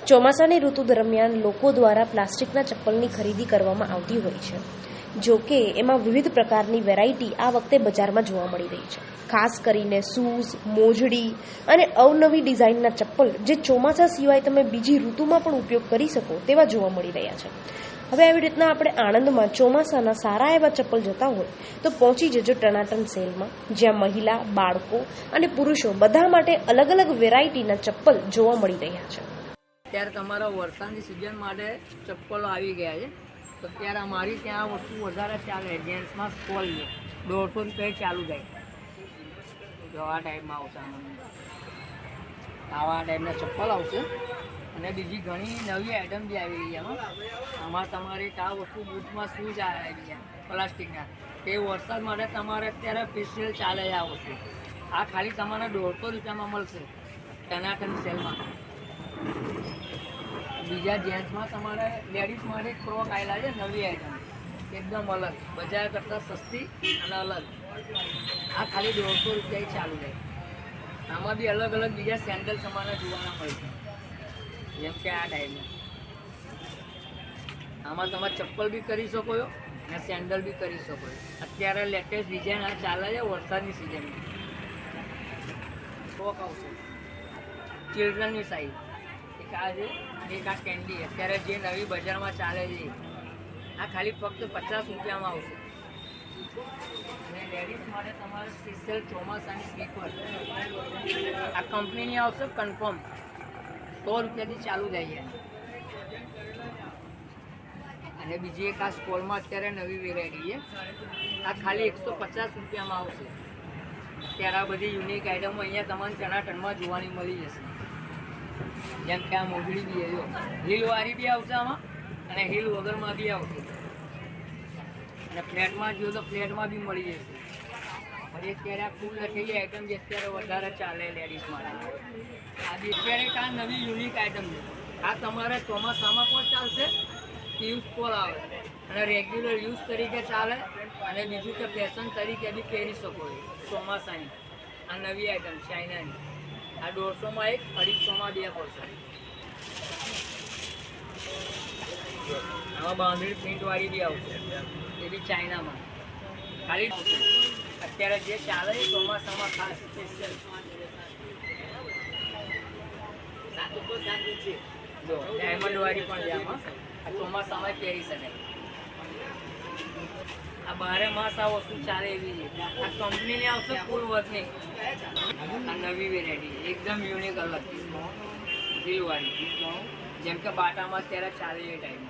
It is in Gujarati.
ચોમાસાની ઋતુ દરમિયાન લોકો દ્વારા પ્લાસ્ટિકના ચપ્પલની ખરીદી કરવામાં આવતી હોય છે. જો કે એમાં વિવિધ પ્રકારની વેરાયટી આ વખતે બજારમાં જોવા મળી રહી છે. ખાસ કરીને શૂઝ, મોજડી અને અવનવી ડિઝાઇનના ચપ્પલ જે ચોમાસા સિવાય તમે બીજી ઋતુમાં પણ ઉપયોગ કરી શકો તેવા જોવા મળી રહ્યા છે. હવે આવી રીતના આપણે આણંદમાં ચોમાસાના સારા એવા ચપ્પલ જોતા હોય તો પહોંચી જજો ટનાટન સેલમાં, જ્યાં મહિલા, બાળકો અને પુરુષો બધા માટે અલગ અલગ વેરાયટીના ચપ્પલ જોવા મળી રહ્યા છે. અત્યારે તમારા વરસાદની સિઝન માટે ચપ્પલો આવી ગયા છે. તો અત્યારે અમારી ત્યાં વસ્તુ વધારે ચાલે. જેન્ટ્સમાં સ્કોલ છે, 150 રૂપિયા ચાલુ જાય. જો આ ટાઈપમાં આવશે, આવા ટાઈપના ચપ્પલ આવશે. અને બીજી ઘણી નવી આઈટમ બી આવી રહી છે. આમાં તમારે આ વસ્તુ બૂટમાં શૂઝ આવી ગયા પ્લાસ્ટિકના, એ વરસાદ માટે તમારે અત્યારે સ્પેશિયલ ચાલે છે આ વસ્તુ. આ ખાલી તમારે 150 રૂપિયામાં મળશે ટનાટન સેલમાં. બીજા જેન્ટ્સમાં તમારે લેડીઝ માટે ક્રોક આવેલા છે, નવી આઈટમ એકદમ અલગ, બજાર કરતાં સસ્તી અને અલગ. આ ખાલી 150 રૂપિયા ચાલુ જાય. આમાં બી અલગ અલગ બીજા સેન્ડલ તમારે જોવાના મળે છે, જેમ કે આ ટાઈપના. આમાં તમે ચપ્પલ બી કરી શકો છો અને સેન્ડલ બી કરી શકો છો. અત્યારે લેટેસ્ટ ડિઝાઇન આ ચાલે છે વરસાદની સિઝનમાં. ક્રોક આવશે ચિલ્ડ્રનની સાઈઝ. એક આ છે, એક આ કેન્ડી અત્યારે જે નવી બજારમાં ચાલે છે. આ ખાલી ફક્ત 50 રૂપિયામાં આવશે. અને લેડીઝ માટે તમારે સ્પેશિયલ ચોમાસાની સ્લીપર આ કંપનીની આવશે, કન્ફર્મ 100 રૂપિયાથી ચાલુ જાય. અને બીજી એક આ સ્કોલમાં અત્યારે નવી વેરાયટી છે. આ ખાલી 150 રૂપિયામાં આવશે. અત્યારે આ બધી યુનિક આઈટમો અહીંયા તમારે ટનાટનમાં જોવાની મળી જશે. જેમ કે આ મોજડી બી આવ્યો, હીલવાળી બી આવશે આમાં અને હીલ વગરમાં બી આવશે. અને ફ્લેટમાં જો તો ફ્લેટમાં બી મળી જશે. અને અત્યારે આ ફૂલ લખેલી આઈટમ જે અત્યારે વધારે ચાલે લેડીઝ માટે. આ બી અત્યારે આ નવી યુનિક આઈટમ છે. આ તમારે ચોમાસામાં પણ ચાલશે, યુઝ પણ આવે અને રેગ્યુલર યુઝ તરીકે ચાલે. અને બીજું કે ફેશન તરીકે બી પહેરી શકો છો ચોમાસાની. આ નવી આઈટમ ચાઇનાની. આ 150માં એક, 250માં 2 પડશે. આમાં બાંધણી પ્રિન્ટવાળી બી આવશે, એ બી ચાઇનામાં. ખાલી અત્યારે જે ચાલે છે ચોમાસામાં ખાસ સ્પેશિયલ. જો ડાયમંડવાળી પણ છે આમાં. આ ચોમાસામાં પહેરી શકાય. આ 12 માસ આ વસ્તુ ચાલે એવી છે. આ કંપનીની આવશે ફૂલ વર્કની. આ નવી વેરાયટી એકદમ યુનિક અલગ હીલવાળી, જેમ કે બાટામાં અત્યારે ચાલે એ ટાઈમ.